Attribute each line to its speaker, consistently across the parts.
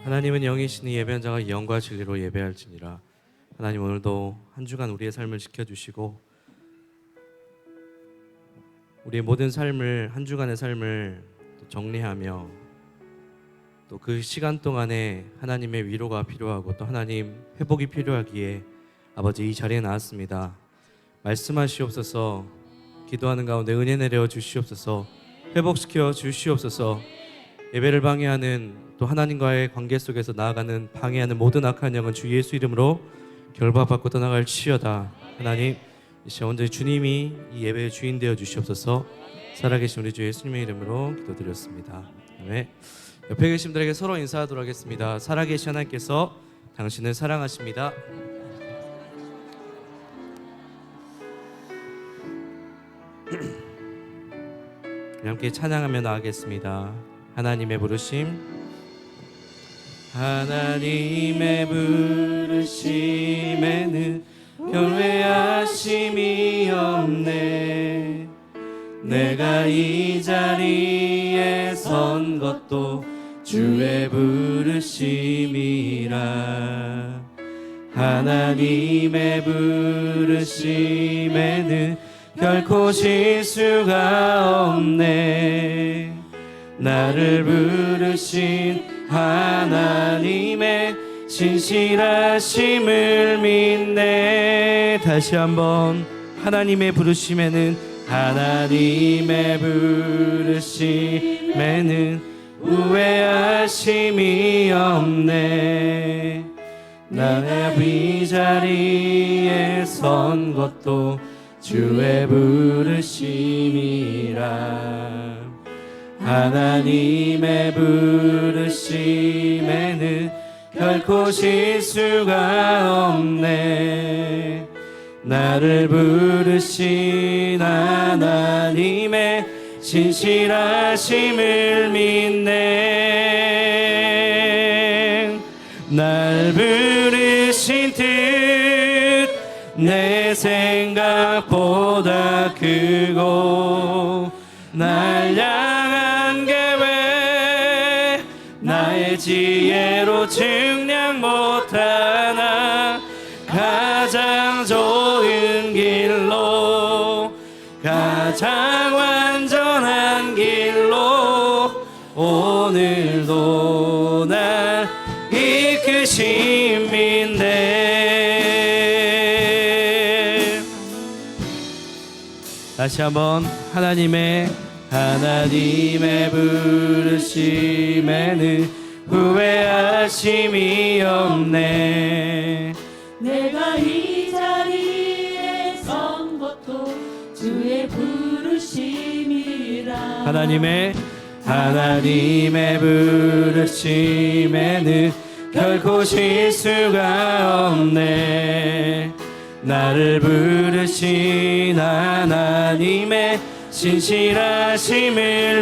Speaker 1: 하나님은 영이시니 예배한 자가 영과 진리로 예배할지니라. 하나님, 오늘도 한 주간 우리의 삶을 지켜주시고 우리의 모든 삶을, 한 주간의 삶을 정리하며 또 그 시간 동안에 하나님의 위로가 필요하고 또 하나님 회복이 필요하기에 아버지 이 자리에 나왔습니다. 말씀하시옵소서. 기도하는 가운데 은혜 내려 주시옵소서. 회복시켜 주시옵소서. 예배를 방해하는 또 하나님과의 관계 속에서 나아가는 방해하는 모든 악한 영은 주 예수 이름으로 결박받고 떠나갈 치여다. 하나님, 이 시간 온전히 주님이 이 예배의 주인 되어 주시옵소서. 살아계신 우리 주 예수님의 이름으로 기도드렸습니다. 아멘. 옆에 계신 분들에게 서로 인사하도록 하겠습니다. 살아계신 하나님께서 당신을 사랑하십니다. 함께 찬양하며 나가겠습니다. 하나님의 부르심, 하나님의 부르심에는 변외하심이 없네. 내가 이 자리에 선 것도 주의 부르심이라. 하나님의 부르심에는 결코 실수가 없네. 나를 부르신 하나님의 신실하심을 믿네. 다시 한번, 하나님의 부르심에는, 하나님의 부르심에는 우회하심이 없네. 나의 이 자리에 선 것도 주의 부르심이라. 하나님의 부르심에는 결코 실수가 없네. 나를 부르신 하나님의 신실하심을 믿네. 날 부르신 뜻 내 생각보다 크고, 날 향한 계획 나의 지혜로 측량 못하나. 가장 좋은 길로, 가장 완전한 길로 오늘도 날 이끄심인데. 다시 한번, 하나님의 부르심에는 후회하심이 없네.
Speaker 2: 내가 이 자리에 선 것도 주의 부르심이라.
Speaker 1: 하나님의 부르심에는 결코 실수가 없네. 나를 부르신 하나님의 신실하심을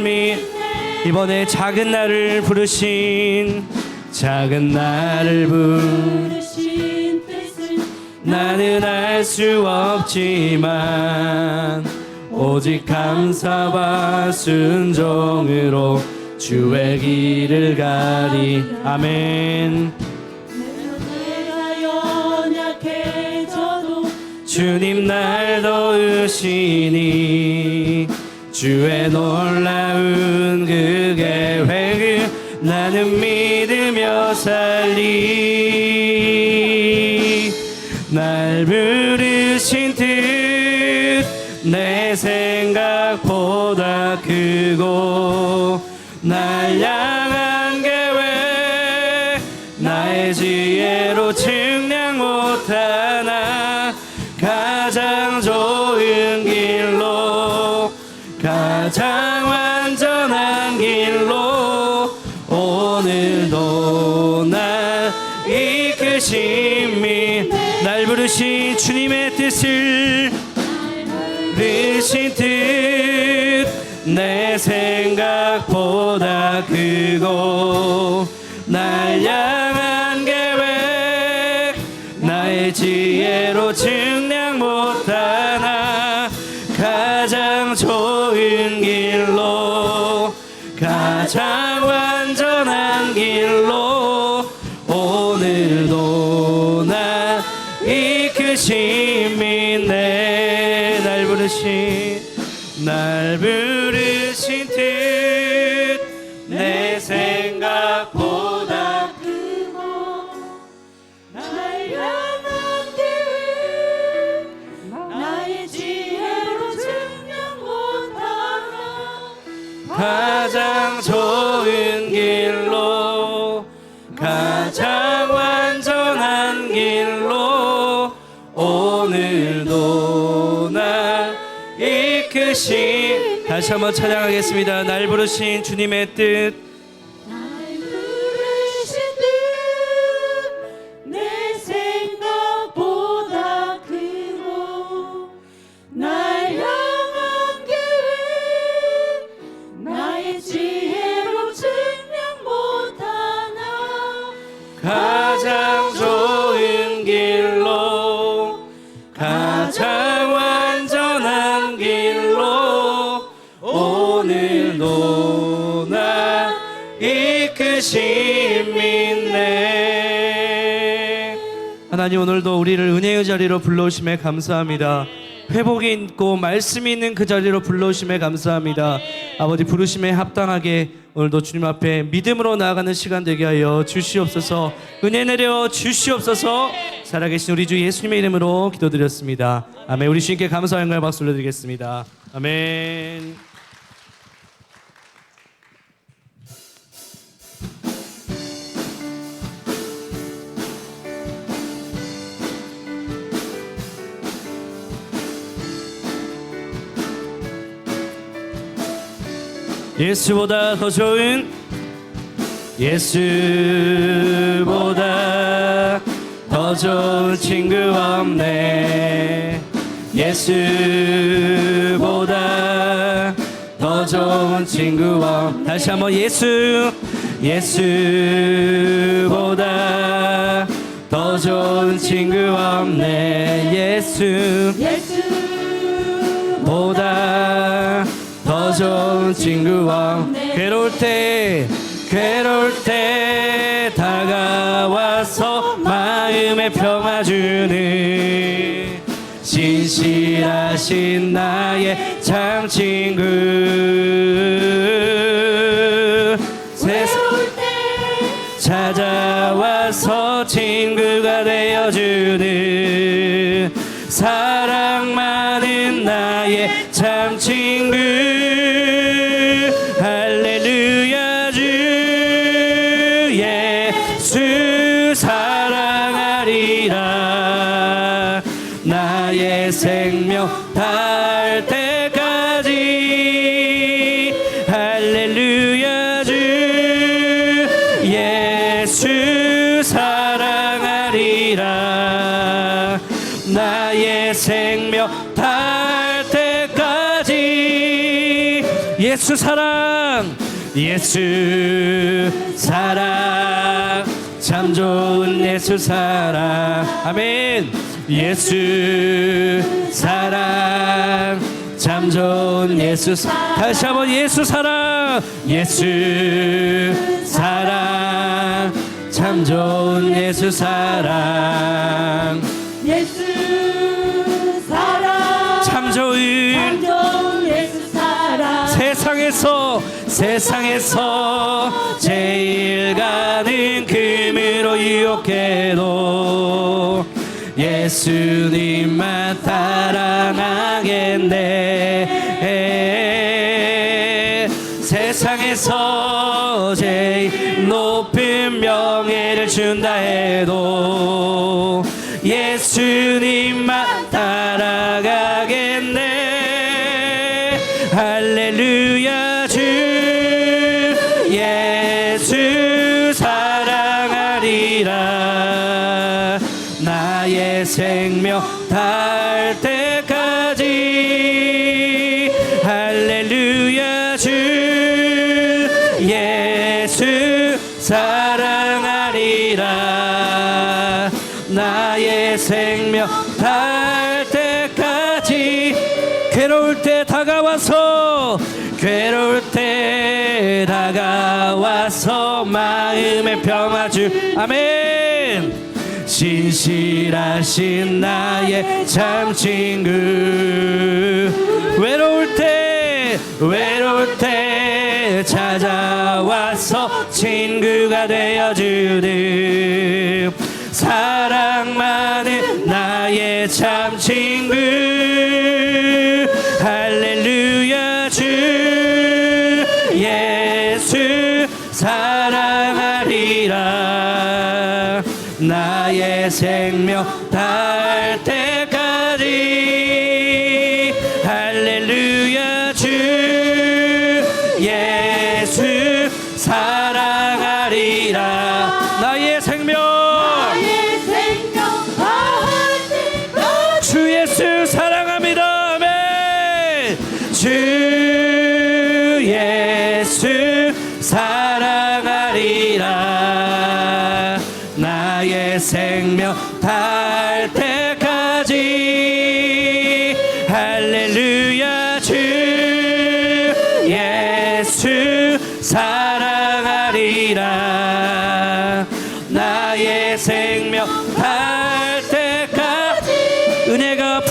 Speaker 1: 이번에 작은 나를 부르신, 작은 나를
Speaker 2: 부르신 뜻을
Speaker 1: 나는 알 수 없지만 오직 감사와 순종으로 주의 길을 가리. 아멘.
Speaker 2: 내가 연약해져도
Speaker 1: 주님 날 도우시니 주의 놀라운 그 계획을 나는 믿으며 살리. 날 부르신 뜻 내 생각보다 크고, 날 향한 계획 나의 지혜로 측량 못하나. 가장 좋은 길로, 가장 완전한 길로 오늘도 날 이끄심이. 날 부르신 주님의 뜻을, 부르신 뜻 내 생각보다 크고, 날 향한 계획 나의 지혜로 측량 못하나. 가장 좋은 길로, 가장 완전한 길로 이끄신 믿네 날 부르신 뜻 내 생각보다
Speaker 2: 크고 날 향한 계획 나의 지혜로 증명 못하나
Speaker 1: 가장 좋은 길로 가장 완전한 길로 오늘도 날 이끄신 다시 한번 찬양하겠습니다. 날 부르신 주님의 뜻
Speaker 2: 날 부르신 뜻 내 생각보다 크고 날 향한 계획 나의 지혜로 증명 못하나
Speaker 1: 가장 좋은 길로 가장 완전한 길로 오늘도 날 이끄신 믿네. 하나님 오늘도 우리를 은혜의 자리로 불러오심에 감사합니다. 회복이 있고 말씀이 있는 그 자리로 불러오심에 감사합니다. 아버지 부르심에 합당하게 오늘도 주님 앞에 믿음으로 나아가는 시간 되게 하여 주시옵소서. 은혜 내려 주시옵소서. 살아계신 우리 주 예수님의 이름으로 기도드렸습니다. 아멘. 우리 주님께 감사와 영광을 박수 올려드리겠습니다. 아멘. 예수보다 더 좋은 예수보다 더 좋은 친구 없네. 예수보다 더 좋은 친구 없네. 다시 한번 예수보다 더 좋은 친구 없네. 예수보다 더 좋은 친구 없네. 괴로울 때 다가와서 마음에 평화 주는 신실하신 나의 참 친구.
Speaker 2: 외로울 때
Speaker 1: 찾아와서 친구가 되어주는 사랑 많은 나의 참 친구. 할렐루야 주 예수 사랑하리라. 나의 생명 닿을 때까지. 할렐루야 주 예수 사랑하리라. 나의 생명 닿을 때까지. 예수 사랑 참 좋은 예수 사랑. 아멘. 예수 사랑 참 좋은 예수 사랑. 다시 한번 예수 사랑 참 좋은 예수 사랑. 참 좋은
Speaker 2: 예수 사랑.
Speaker 1: 세상에서 제일 가는 금으로 유혹해도 예수님만 따라 나겠네. 세상에서 제일 높은 명예를 준다 해도 예수님만 따라가겠네. 할렐루야 주 예수 사랑하리라. 나의 생명 닿을 때까지. 할렐루야 주 예수 사랑하리라. 나의 생명 닿을 때까지. 괴로울 때 다가와서 마음의 평화 주. 아멘. 진실하신 나의 참 친구. 외로울 때 찾아와서 친구가 되어주는 사랑 많은 나의 참 친구. 할렐루야. 주 예수 사랑하리라. 나의 생명 닿을 때까지. 할렐루야. 주 예수 사랑하리라. 나의 생명
Speaker 2: 닿을 때까지.
Speaker 1: 주 예수 사랑합니다. 아멘. 주 예수 사랑하리라. 나의 생명 닿을 때까지. 할렐루야. 주 예수 사랑하리라. 나의 생명 닿을 때까지. 은혜가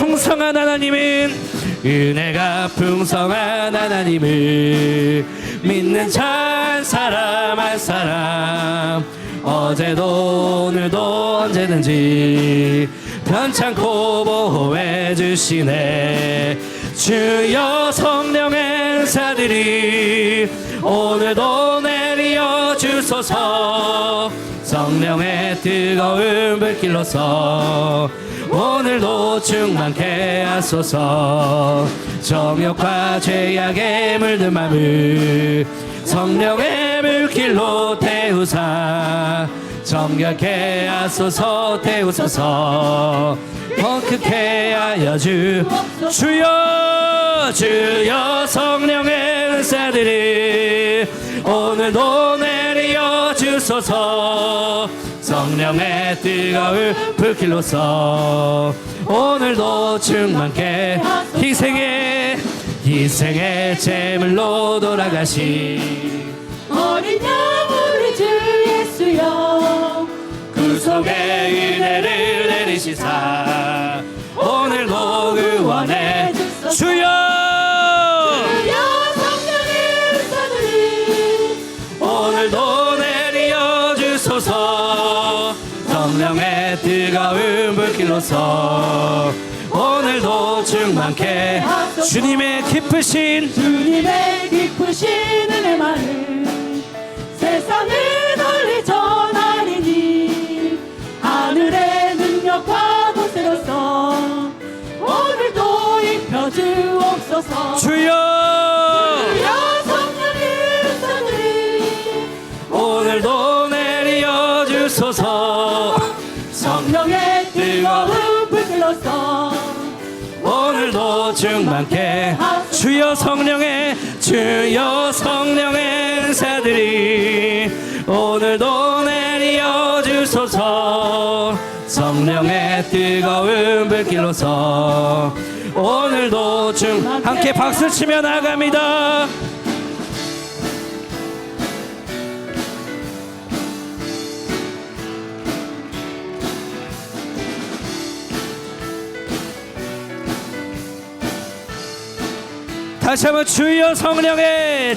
Speaker 1: 풍성한 하나님을 믿는 참 사람 한 사람, 어제도 오늘도 언제든지 편찮고 보호해 주시네. 주여 성령의 은사들이 오늘도 내려 주소서. 성령의 뜨거운 불길로서 오늘도 충만케 하소서. 정욕과 죄악에 물든 맘을 성령의 물길로 태우사 정결케 하소서. 태우소서. 번뜩케 하여 주여 성령의 은사들이 오늘도 내려 주소서. 성령의 뜨거운 불길로서 오늘도 충만케 희생의 제물로 돌아가신
Speaker 2: 어린 양 우리 주 예수여,
Speaker 1: 구속의 은혜를 내리시사 오늘도 구원해 주여.
Speaker 2: 성령의 은사들이
Speaker 1: 오늘도 내려 주소서. 성령의 뜨거운 불길로서 오늘도 충만케 주님의 기쁘신
Speaker 2: 은혜만을 세상을 널리 전하리니 하늘의 능력과 권세로서 오늘도 입혀주옵소서.
Speaker 1: 주여
Speaker 2: 성령의 은사들이
Speaker 1: 오늘도 내려 주소서.
Speaker 2: 성령의 뜨거운 불길로서
Speaker 1: 오늘도 충만케 주여 성령의 은사들이 오늘도 내려 주소서. 성령의 뜨거운 불길로서 오늘도 함께 박수 치며 나갑니다. 다시 한번 주여 성령의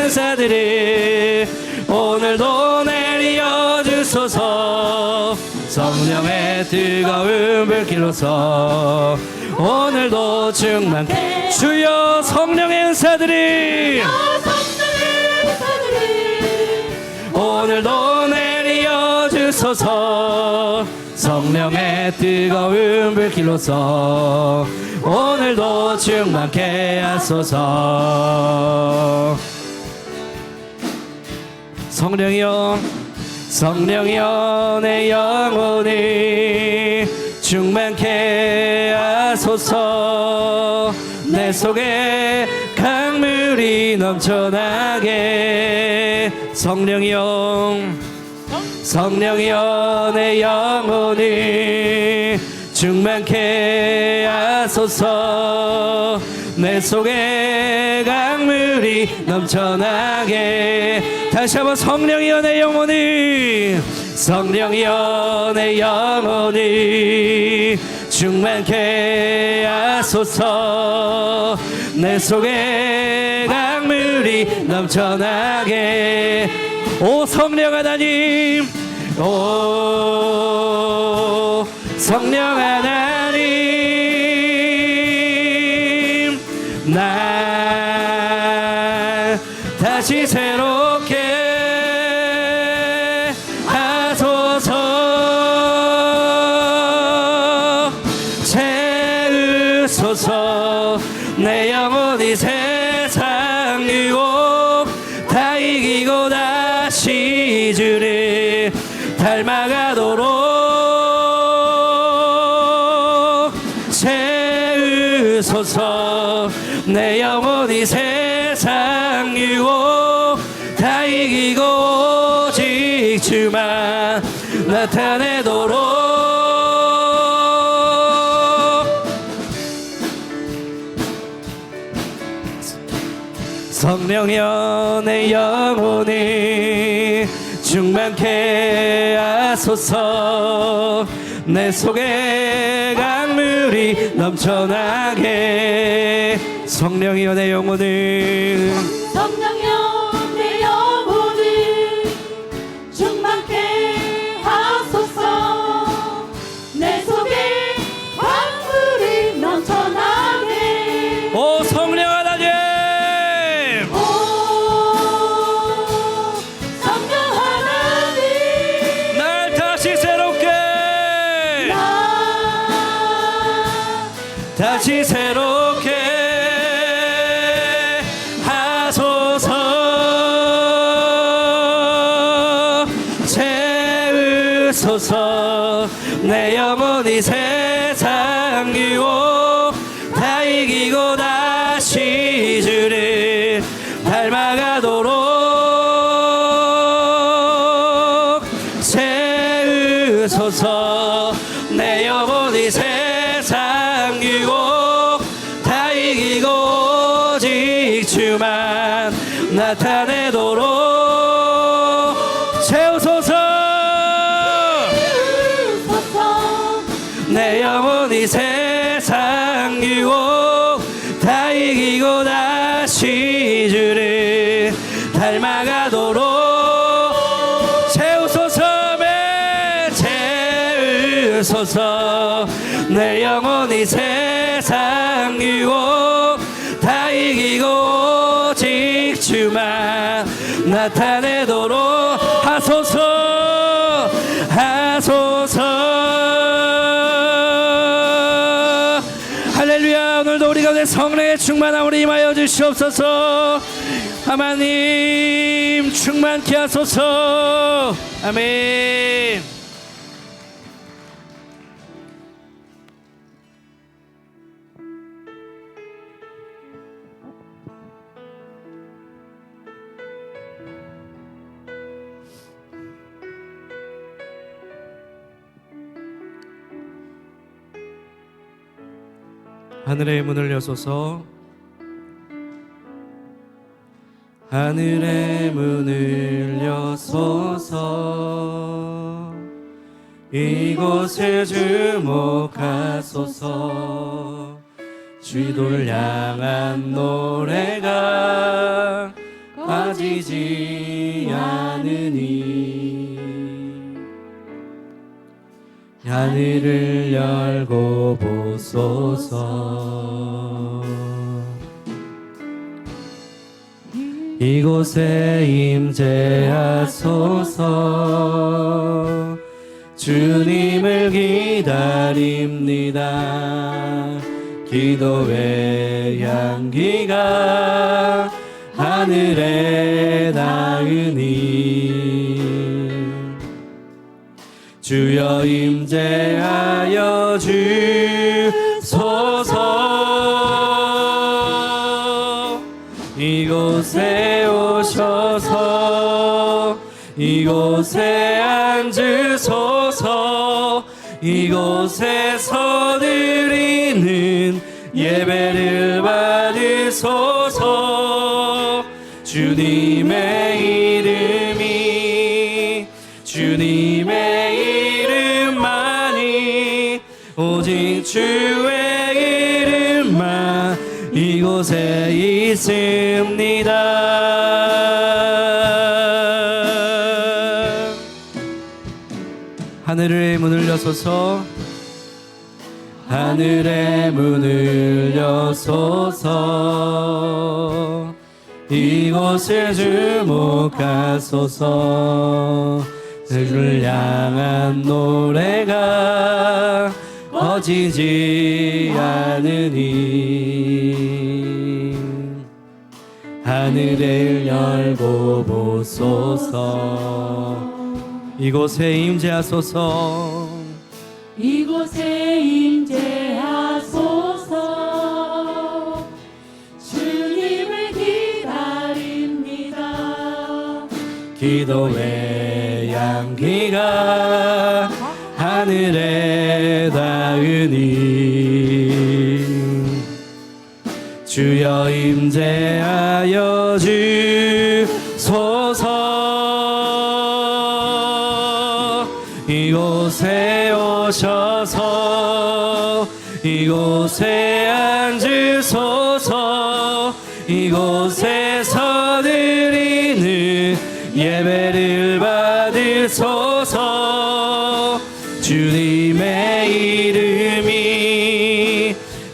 Speaker 1: 은사들이 오늘도 내려 주소서. 성령의 뜨거운 불길로서 오늘도 충만케 주여 성령의 은사들이 오늘도 내려 주소서. 성령의 뜨거운 불길로서 오늘도 충만케 하소서. 성령이여 내 영혼이 충만케 하소서. 내 속에 강물이 넘쳐나게. 성령이여 내 영혼이 충만케 하소서. 내 속에 강물이 넘쳐나게. 다시 한번 성령이여 내 영혼이 성령이여 내 영혼이 충만케 하소서. 내 속에 강물이 넘쳐나게. 오 성령 하나님, 오 성령 하나님, 날 다시 새롭게 하소서. 채우소서. 내 영혼이 세상 유혹 다 이기고 다시 주를 닮아가도록 채우소서. 내 영혼이 세상 유혹 다 이기고 오직 주만 나타내도록. 성령이여 내 영혼이 충만케 하소서. 내 속에 강물이 넘쳐나게. 성령이여 내 영혼을,
Speaker 2: 성령이여 내 영혼을 충만케 하소서. 내 속에 강물이 넘쳐나게.
Speaker 1: 오 성령 하나님,
Speaker 2: 오 성령 하나님,
Speaker 1: 날 다시 새롭게, 다시 새롭게 하소서. 채우소서. 내 영혼이 세상 유혹 다 이기고 다시 주를 닮아가도록 채우소서. 내 영혼이 세상 유혹 다 이기고 오직 주만 나타내도록 채우소서. 내 영혼이 세상 유혹 다 이기고 다시 주를 닮아가도록 채우소서. 채우소서. 내 영혼이 세상 유혹 다 이기고 오직 주만 나타내도록 하소서. 하소서. 할렐루야. 오늘도 우리 가운데 성령의 충만함으로 임하여 주시옵소서. 하나님 충만케 하소서. 아멘. 하늘의 문을 여소서. 하늘의 문을 여소서. 이곳에 주목하소서. 주도를 향한 노래가 빠지지 않으니 하늘을 열고 보소서. 이곳에 임재하소서. 주님을 기다립니다. 기도의 향기가 하늘에 닿으니 주여 임재하여 주소서. 이곳에 오셔서 이곳에 앉으소서. 이곳에서 드리는 예배를 받으소서. 주님의 이름이 주님의 오직 주의 이름만 이곳에 있습니다. 하늘의 문을 여소서 하늘의 문을 여소서 이곳을 주목하소서 주를 향한 노래가 꺼지지 않으니 하늘을 열고 보소서 이곳에 임재하소서
Speaker 2: 이곳에 임재하소서 주님을 기다립니다.
Speaker 1: 기도의 향기가 하늘에 닿으니 주여 임재하여 주소서 이곳에 오셔서 이곳에 앉으소서 이곳에서 드리는 예배를 받으소서 주님의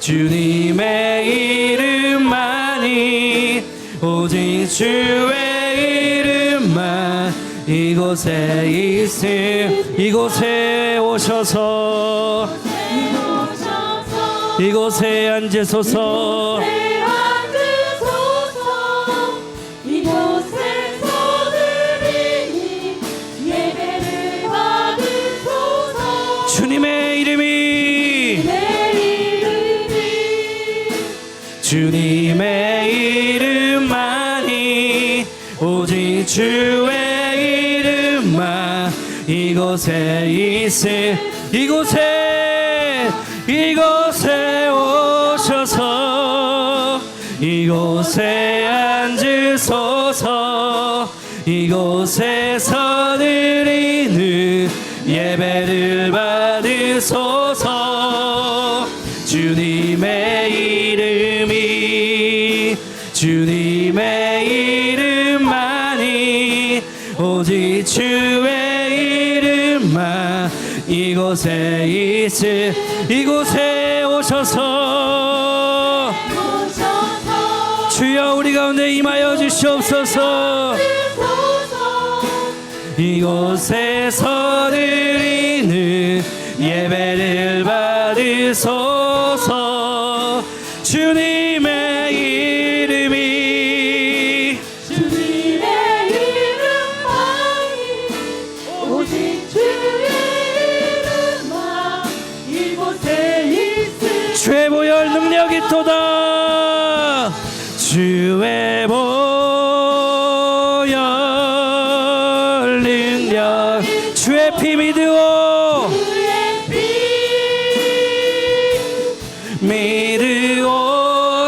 Speaker 1: 주님의 이름만이 오직 주의 이름만 이곳에 있음 이곳에 오셔서 이곳에 앉으소서
Speaker 2: 이곳에서 드리니 예배를 받으소서
Speaker 1: 주님의 주님의 이름만이 오직 주의 이름만 이곳에 있음 이곳에 오셔서 이곳에 앉으소서 이곳에서 드리는 예배를 받으소서 주님의 이름만이 오직 주의 이름만 이곳에 있음 이곳에 오셔서 주여 우리 가운데 임하여 주시옵소서 이곳에서 드리는 예배를 받으소서 주님의 이름만이
Speaker 2: 오직 주의 이름만 이곳에 있음
Speaker 1: 주의 보혈 능력이 있도다 주의 보혈 능력 주의 피 믿으오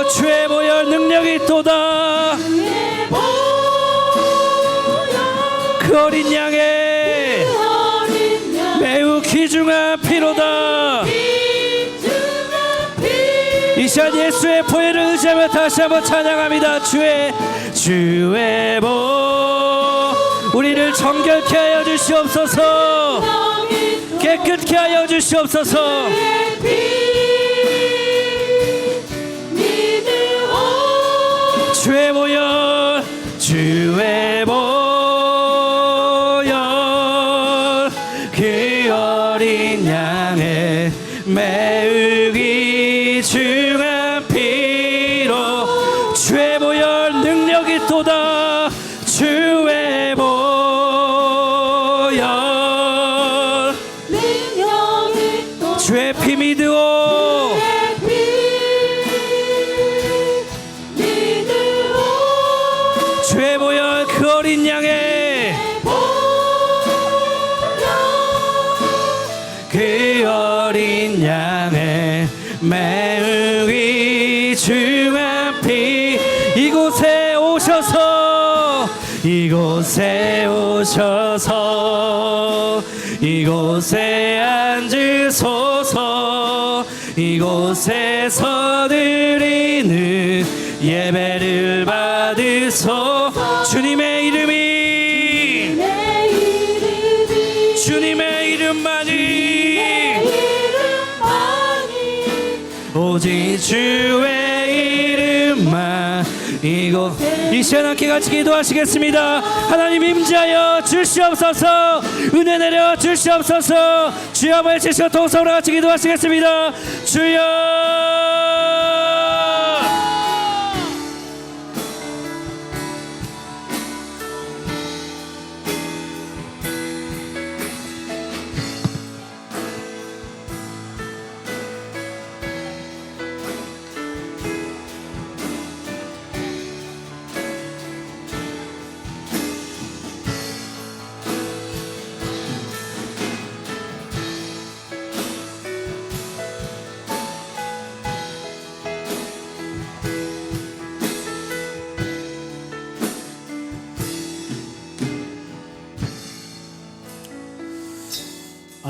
Speaker 1: 주의 보혈 능력이 있도다 그 어린 양의 매우 귀중한 피로다 이 시간 예수의 보혈을 의지하며 다시 한번 찬양합니다 주의 보 우리를 정결케 하여 주시옵소서 깨끗게 하여 주시옵소서 주의 보혈 그 어린 양의 매우 귀중한 피로 주의 보혈 능력이 있도다 주의 보혈 주의 피 믿으오 주의 보혈 그 어린 양의 그 어린 양의 매우 귀중한 피 이곳에 오셔서 이곳에 앉으소서 이곳에서 드리는 예배를 받으소. 주님의 이름이
Speaker 2: 내 이름이
Speaker 1: 주님의 이름만이 오직 주의 이름만 이곳 이 시간 함께 같이 기도하시겠습니다. 하나님 임재하여 주시옵소서. 은혜 내려 주시옵소서. 주여 한번 외치시고 동성으로 같이 기도하시겠습니다. 주여.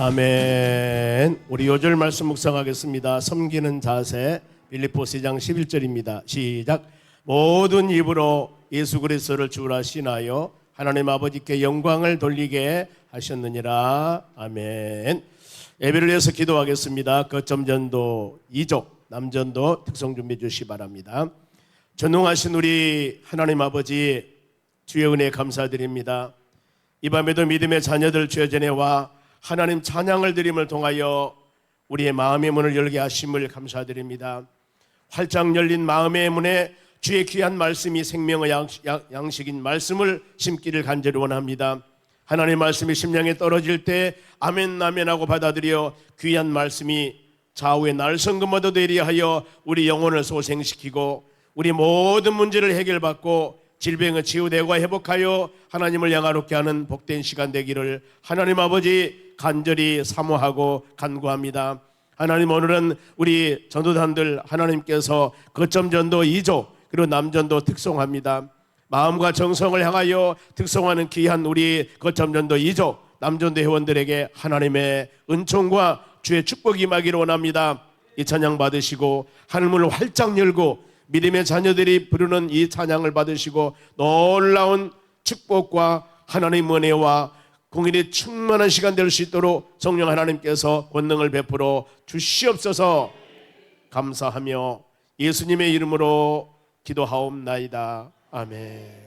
Speaker 3: 아멘. 우리 요절 말씀 묵상하겠습니다. 섬기는 자세 빌립보서 2장 11절입니다. 시작. 모든 입으로 예수 그리스도를 주라 신하여 하나님 아버지께 영광을 돌리게 하셨느니라. 아멘. 예배를 위해서 기도하겠습니다. 거점 전도 2조 남전도 특성 준비해 주시기 바랍니다. 전능하신 우리 하나님 아버지 주의 은혜 감사드립니다. 이 밤에도 믿음의 자녀들 주의 전에 와 하나님 찬양을 드림을 통하여 우리의 마음의 문을 열게 하심을 감사드립니다. 활짝 열린 마음의 문에 주의 귀한 말씀이 생명의 양식인 말씀을 심기를 간절히 원합니다. 하나님 말씀이 심령에 떨어질 때 아멘 아멘하고 받아들여 귀한 말씀이 좌우의 날성금 얻어 되리 하여 우리 영혼을 소생시키고 우리 모든 문제를 해결받고 질병을 치유되고 회복하여 하나님을 영화롭게 하는 복된 시간 되기를 하나님 아버지 간절히 사모하고 간구합니다. 하나님 오늘은 우리 전도단들 하나님께서 거점 전도 2조 그리고 남전도 특송합니다. 마음과 정성을 향하여 특송하는 귀한 우리 거점 전도 2조 남전도 회원들에게 하나님의 은총과 주의 축복이 임하기를 원합니다. 이 찬양 받으시고 하늘문을 활짝 열고 믿음의 자녀들이 부르는 이 찬양을 받으시고 놀라운 축복과 하나님의 은혜와 공일이 충만한 시간 될 수 있도록 성령 하나님께서 권능을 베풀어 주시옵소서. 감사하며 예수님의 이름으로 기도하옵나이다. 아멘.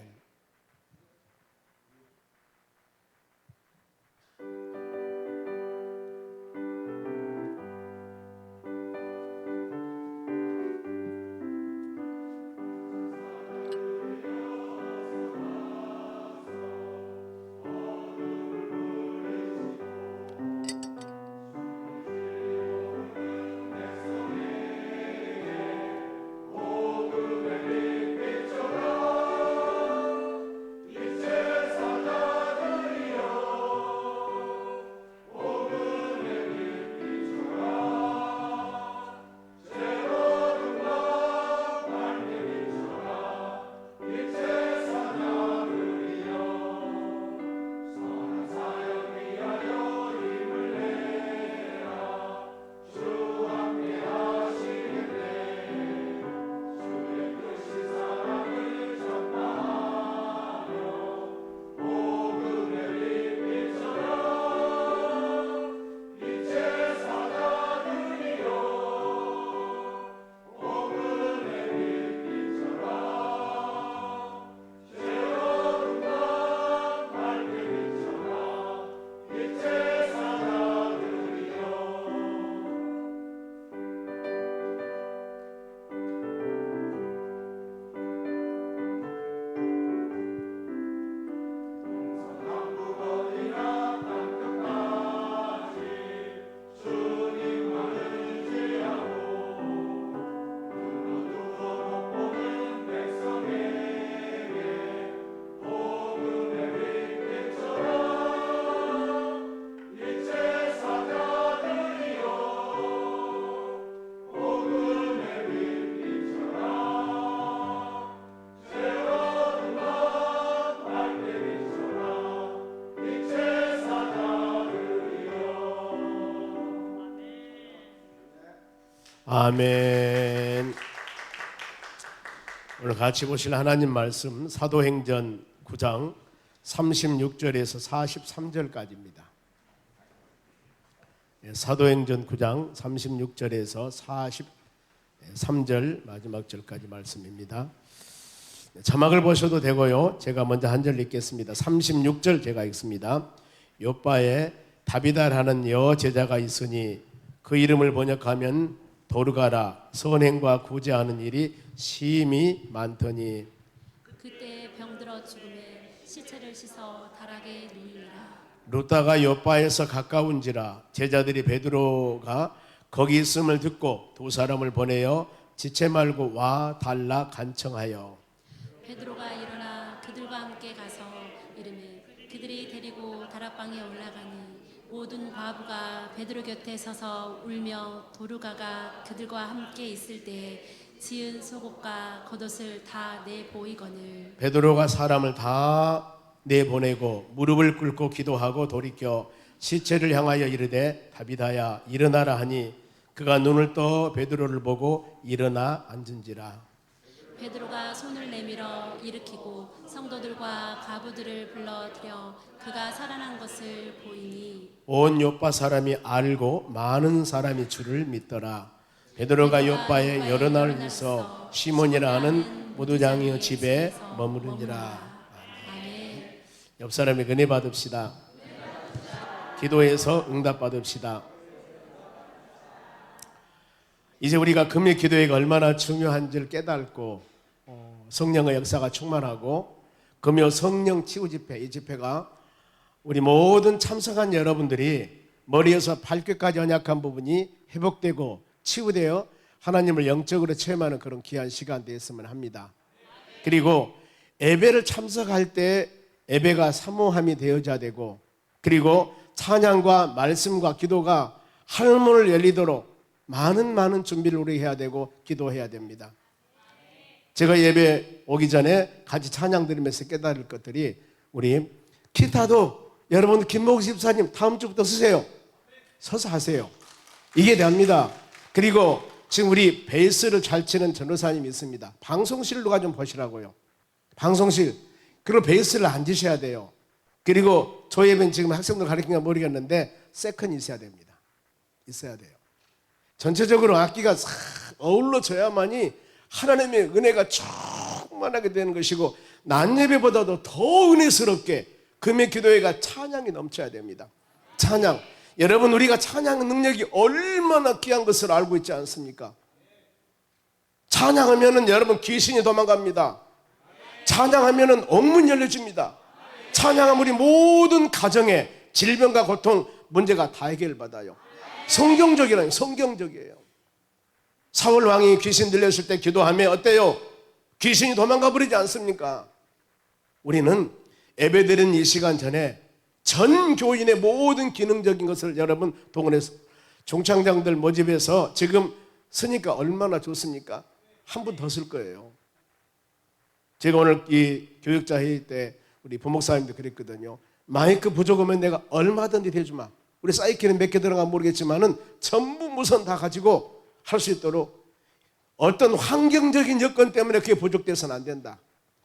Speaker 3: 아멘. 오늘 같이 보실 하나님 말씀 사도행전 9장 36절에서 43절까지입니다. 사도행전 9장 36절에서 43절 마지막 절까지 말씀입니다. 자막을 보셔도 되고요. 제가 먼저 한 절 읽겠습니다. 36절 제가 읽습니다. 요바에 다비다라는 여제자가 있으니 그 이름을 번역하면 도르가라. 선행과 구제하는 일이 심히 많더니
Speaker 2: 그때 병들어 죽음에 시체를 씻어 다락에 누이니라.
Speaker 3: 루다가 요바에서 가까운지라 제자들이 베드로가 거기 있음을 듣고 두 사람을 보내어 지체 말고 와 달라 간청하여
Speaker 2: 베드로가 일어나 그들과 함께 가서 이르매 그들이 데리고 다락방에 올라가니 모든 과부가 베드로 곁에 서서 울며 도르가가 그들과 함께 있을 때 지은 속옷과 겉옷을 다 내보이거늘
Speaker 3: 베드로가 사람을 다 내보내고 무릎을 꿇고 기도하고 돌이켜 시체를 향하여 이르되 다비다야 일어나라 하니 그가 눈을 떠 베드로를 보고 일어나 앉은지라.
Speaker 2: 베드로가 손을 내밀어 일으키고 성도들과 과부들을 불러들여 그가 살아난 것을 보이니
Speaker 3: 온 요빠 사람이 알고 많은 사람이 주를 믿더라. 베드로가 요빠에 여러 날 있어 시몬이라 하는 무두장이의 집에 머무르니라.
Speaker 2: 아멘.
Speaker 3: 옆 사람이 은혜 받읍시다. 기도해서 응답 받읍시다. 이제 우리가 금요 기도회가 얼마나 중요한지를 깨닫고 성령의 역사가 충만하고 금요 성령 치유 집회, 이 집회가 우리 모든 참석한 여러분들이 머리에서 발끝까지 연약한 부분이 회복되고 치유되어 하나님을 영적으로 체험하는 그런 귀한 시간 되었으면 합니다. 그리고 예배를 참석할 때 예배가 사모함이 되어져야 되고 그리고 찬양과 말씀과 기도가 할문을 열리도록 많은 준비를 우리 해야 되고 기도해야 됩니다. 제가 예배 오기 전에 같이 찬양 드리면서 깨달을 것들이 우리 기타도 여러분 김목우 집사님 다음 주부터 쓰세요. 서서 하세요. 이게 됩니다. 그리고 지금 우리 베이스를 잘 치는 전도사님이 있습니다. 방송실로 가 좀 보시라고요. 방송실. 그리고 베이스를 앉으셔야 돼요. 그리고 저희 예배는 지금 학생들 가르치는가 모르겠는데 세컨이 있어야 됩니다. 있어야 돼요. 전체적으로 악기가 싹 어울러져야만이 하나님의 은혜가 충만하게 되는 것이고 낮 예배보다도 더 은혜스럽게 금요 기도회가 찬양이 넘쳐야 됩니다. 찬양. 여러분 우리가 찬양 능력이 얼마나 귀한 것을 알고 있지 않습니까? 찬양하면은 여러분 귀신이 도망갑니다. 찬양하면은 옥문 열려집니다. 찬양하면 우리 모든 가정의 질병과 고통 문제가 다 해결받아요. 성경적이라니 성경적이에요. 사울 왕이 귀신 들렸을 때 기도하면 어때요? 귀신이 도망가 버리지 않습니까? 우리는 예배드리는 이 시간 전에 전 교인의 모든 기능적인 것을 여러분 동원해서 종창장들 모집해서 지금 쓰니까 얼마나 좋습니까? 한 분 더 쓸 거예요. 제가 오늘 이 교육자 회의 때 우리 부목사님도 그랬거든요. 마이크 부족하면 내가 얼마든지 해주마. 우리 사이키는 몇 개 들어가면 모르겠지만은 전부 무선 다 가지고 할 수 있도록 어떤 환경적인 여건 때문에 그게 부족돼서는 안 된다.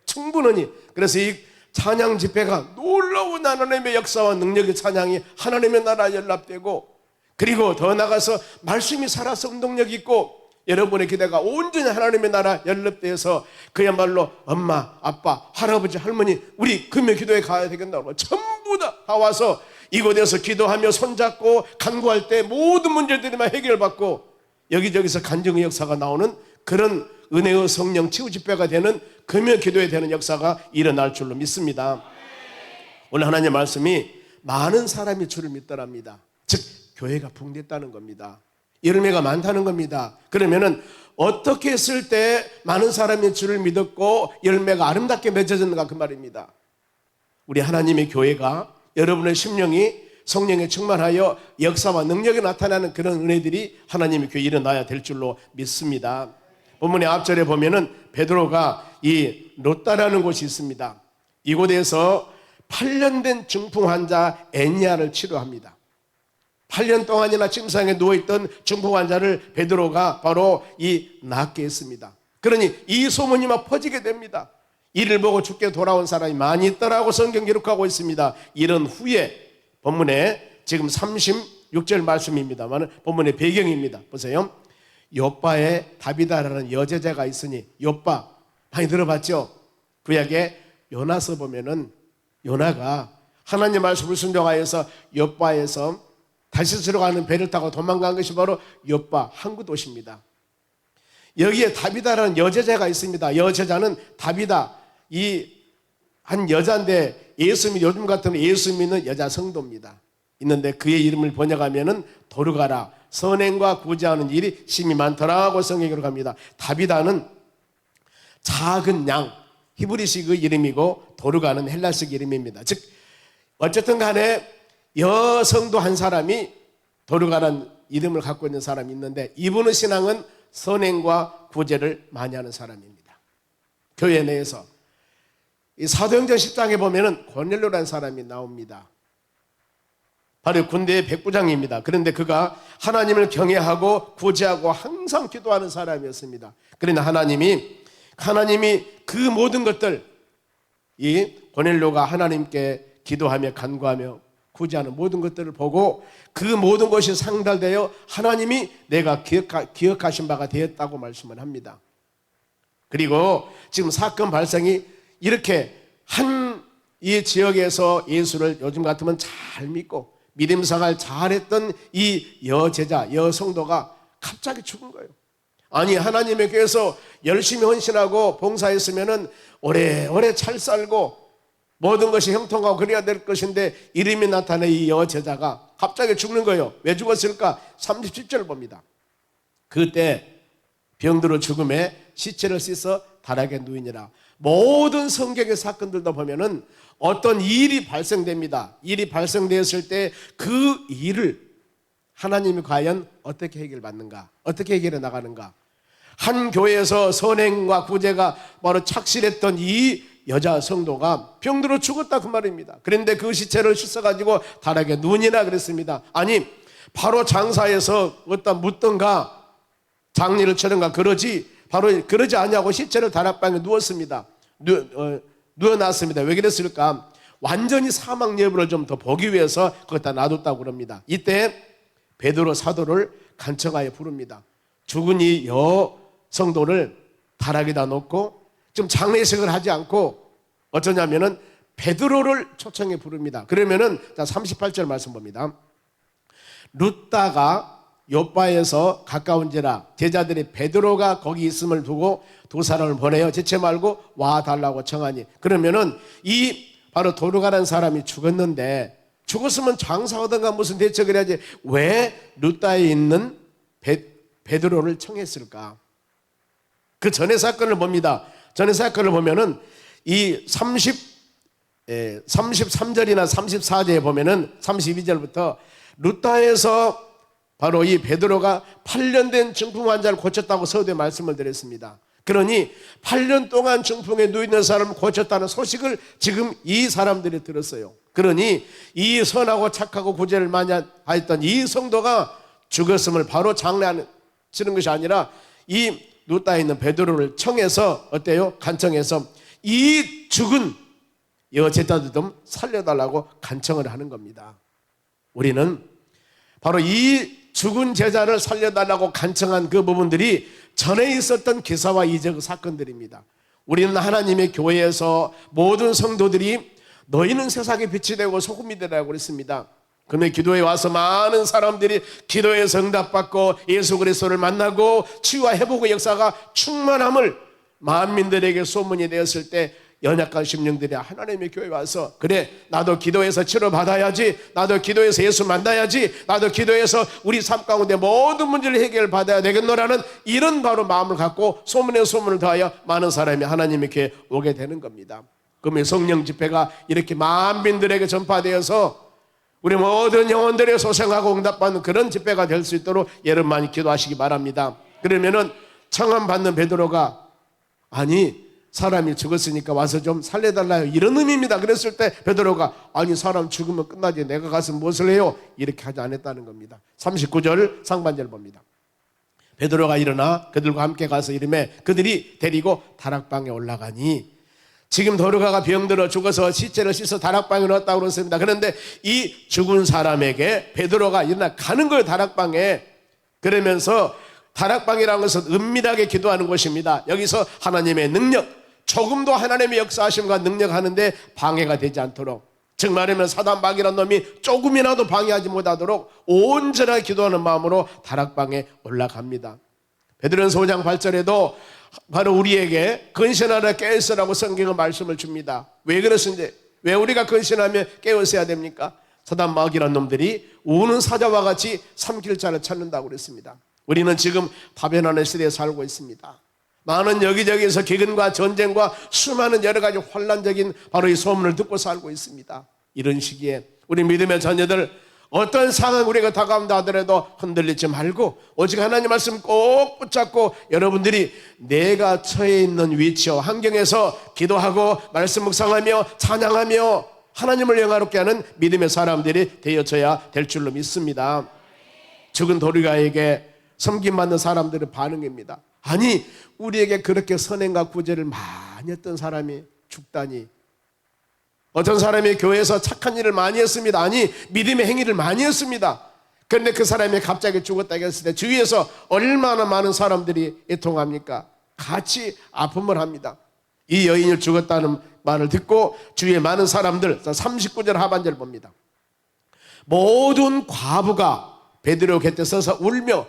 Speaker 3: 충분하니. 그래서 이 찬양 집회가 놀라운 하나님의 역사와 능력의 찬양이 하나님의 나라에 연락되고 그리고 더 나가서 말씀이 살아서 운동력 있고 여러분의 기대가 온전히 하나님의 나라 연락되어서 그야말로 엄마, 아빠, 할아버지, 할머니 우리 금요 기도에 가야 되겠다고 전부 다 와서 이곳에서 기도하며 손잡고 간구할 때 모든 문제들이만 해결받고 여기저기서 간증의 역사가 나오는 그런 은혜의 성령 치유 집회가 되는 금요 기도에 되는 역사가 일어날 줄로 믿습니다. 오늘 하나님의 말씀이 많은 사람이 주를 믿더랍니다. 즉 교회가 붕댔다는 겁니다. 열매가 많다는 겁니다. 그러면은 어떻게 했을 때 많은 사람이 주를 믿었고 열매가 아름답게 맺어졌는가 그 말입니다. 우리 하나님의 교회가 여러분의 심령이 성령에 충만하여 역사와 능력이 나타나는 그런 은혜들이 하나님의 교회에 일어나야 될 줄로 믿습니다. 본문의 앞절에 보면은 베드로가 이 롯다라는 곳이 있습니다. 이곳에서 8년 된 중풍 환자 애니아를 치료합니다. 8년 동안이나 침상에 누워있던 중풍 환자를 베드로가 바로 낫게 했습니다. 그러니 이 소문이 막 퍼지게 됩니다. 이를 보고 주께 돌아온 사람이 많이 있더라고 성경 기록하고 있습니다. 이런 후에 본문에 지금 36절 말씀입니다만 본문의 배경입니다. 보세요. 욥바에 다비다라는 여제자가 있으니, 욥바 많이 들어봤죠? 구약에 요나서 보면은 요나가 하나님 말씀을 순종하여서 욥바에서 다시스로 가는 배를 타고 도망간 것이 바로 욥바 항구 도시입니다. 여기에 다비다라는 여제자가 있습니다. 여제자는 다비다, 이 한 여자인데 요즘 같으면 예수 믿는 여자 성도입니다. 있는데 그의 이름을 번역하면은 도르가라, 선행과 구제하는 일이 심히 많더라고 성경에 기록합니다. 다비다는 작은 양, 히브리식의 이름이고 도르가는 헬라식 이름입니다. 즉 어쨌든 간에 여성도 한 사람이 도르가라는 이름을 갖고 있는 사람이 있는데, 이분의 신앙은 선행과 구제를 많이 하는 사람입니다. 교회 내에서 이 사도행전 10장에 보면은 고넬료라는 사람이 나옵니다. 바로 군대의 백부장입니다. 그런데 그가 하나님을 경외하고 구제하고 항상 기도하는 사람이었습니다. 그러나 하나님이 그 모든 것들, 이 고넬료가 하나님께 기도하며 간구하며 구제하는 모든 것들을 보고 그 모든 것이 상달되어 하나님이 내가 기억하신 바가 되었다고 말씀을 합니다. 그리고 지금 사건 발생이 이렇게 이 지역에서 예수를 요즘 같으면 잘 믿고 믿음 생활 잘했던 이 여제자, 여성도가 갑자기 죽은 거예요. 아니, 하나님의 교회에서 열심히 헌신하고 봉사했으면은 오래오래 잘 살고 모든 것이 형통하고 그래야 될 것인데, 이름이 나타난 이 여제자가 갑자기 죽는 거예요. 왜 죽었을까? 37절 봅니다. 그때 병들어 죽음에 시체를 씻어 다락에 누이니라. 모든 성경의 사건들도 보면은 어떤 일이 발생됩니다. 일이 발생되었을 때 그 일을 하나님이 과연 어떻게 해결받는가, 어떻게 해결해 나가는가. 한 교회에서 선행과 구제가 바로 착실했던 이 여자 성도가 병들어 죽었다 그 말입니다. 그런데 그 시체를 씻어가지고 다락에 누이니라 그랬습니다. 아니, 바로 장사에서 어디다 묻던가 장례를 치던가 그러지 않냐고 시체를 다락방에 누웠습니다. 누워놨습니다. 왜 그랬을까? 완전히 사망 여부를 좀 더 보기 위해서 거기다 놔뒀다고 그럽니다. 이때 베드로 사도를 간청하여 부릅니다. 죽은 이 여성도를 다락에다 놓고 좀 장례식을 하지 않고 어쩌냐면은 베드로를 초청해 부릅니다. 그러면은 38절 말씀 봅니다. 룻다가 욥바에서 가까운지라 제자들이 베드로가 거기 있음을 두고 두 사람을 보내어 제체 말고 와달라고 청하니. 그러면은 이 바로 도르가라는 사람이 죽었는데, 죽었으면 장사하던가 무슨 대책을 해야지 왜 룻다에 있는 베드로를 청했을까? 그 전의 사건을 봅니다. 전의 사건을 보면은 이 33절이나 34절에 보면은 32절부터 룻다에서 바로 이 베드로가 8년 된 중풍 환자를 고쳤다고 서두에 말씀을 드렸습니다. 그러니 8년 동안 중풍에 누워있는 사람을 고쳤다는 소식을 지금 이 사람들이 들었어요. 그러니 이 선하고 착하고 구제를 많이 했던 이 성도가 죽었음을 바로 장례하는 것이 아니라 이 룻다에 있는 베드로를 청해서 어때요? 간청해서 이 죽은 여제자도 좀 살려달라고 간청을 하는 겁니다. 우리는 바로 이 죽은 제자를 살려달라고 간청한 그 부분들이 전에 있었던 기사와 이적 사건들입니다. 우리는 하나님의 교회에서 모든 성도들이 너희는 세상의 빛이 되고 소금이 되라고 그랬습니다. 그런데 기도에 와서 많은 사람들이 기도에서 응답받고 예수 그리스도를 만나고 치유와 회복의 역사가 충만함을 만민들에게 소문이 되었을 때 연약한 심령들이 하나님의 교회에 와서 그래, 나도 기도해서 치료받아야지, 나도 기도해서 예수 만나야지, 나도 기도해서 우리 삶 가운데 모든 문제를 해결받아야 되겠노라는 이런 바로 마음을 갖고 소문에 소문을 더하여 많은 사람이 하나님의 교회에 오게 되는 겁니다. 그러면 성령 집회가 이렇게 만민들에게 전파되어서 우리 모든 영혼들의 소생하고 응답받는 그런 집회가 될 수 있도록 여러분 많이 기도하시기 바랍니다. 그러면은 청함받는 베드로가 아니 사람이 죽었으니까 와서 좀 살려달라요, 이런 의미입니다. 그랬을 때 베드로가 아니 사람 죽으면 끝나지 내가 가서 무엇을 해요? 이렇게 하지 않았다는 겁니다. 39절 상반절 봅니다. 베드로가 일어나 그들과 함께 가서 이르매 그들이 데리고 다락방에 올라가니, 지금 도르가가 병들어 죽어서 시체를 씻어 다락방에 넣었다고 그랬습니다. 그런데 이 죽은 사람에게 베드로가 일어나 가는 거예요, 다락방에. 그러면서 다락방이라는 것은 은밀하게 기도하는 곳입니다. 여기서 하나님의 능력, 조금도 하나님의 역사하심과 능력하는데 방해가 되지 않도록, 즉 말하면 사단마귀라는 놈이 조금이라도 방해하지 못하도록 온전하게 기도하는 마음으로 다락방에 올라갑니다. 베드로전서 5장 8절에도 바로 우리에게 근신하라 깨어있으라고 성경은 말씀을 줍니다. 왜 그렇습니까? 왜 우리가 근신하며 깨어있어야 됩니까? 사단마귀라는 놈들이 우는 사자와 같이 삼킬 자를 찾는다고 그랬습니다. 우리는 지금 파변하는 시대에 살고 있습니다. 많은 여기저기에서 기근과 전쟁과 수많은 여러 가지 환란적인 바로 이 소문을 듣고 살고 있습니다. 이런 시기에 우리 믿음의 자녀들, 어떤 상황 우리가 다가온다 하더라도 흔들리지 말고 오직 하나님 말씀 꼭 붙잡고 여러분들이 내가 처해 있는 위치와 환경에서 기도하고 말씀 묵상하며 찬양하며 하나님을 영화롭게 하는 믿음의 사람들이 되어져야 될 줄로 믿습니다. 죽은 도리가에게 섬김받는 사람들의 반응입니다. 아니 우리에게 그렇게 선행과 구제를 많이 했던 사람이 죽다니. 어떤 사람이 교회에서 착한 일을 많이 했습니다. 아니 믿음의 행위를 많이 했습니다. 그런데 그 사람이 갑자기 죽었다고 했을 때 주위에서 얼마나 많은 사람들이 애통합니까? 같이 아픔을 합니다. 이 여인이 죽었다는 말을 듣고 주위에 많은 사람들, 39절 하반절 봅니다. 모든 과부가 베드로 곁에 서서 울며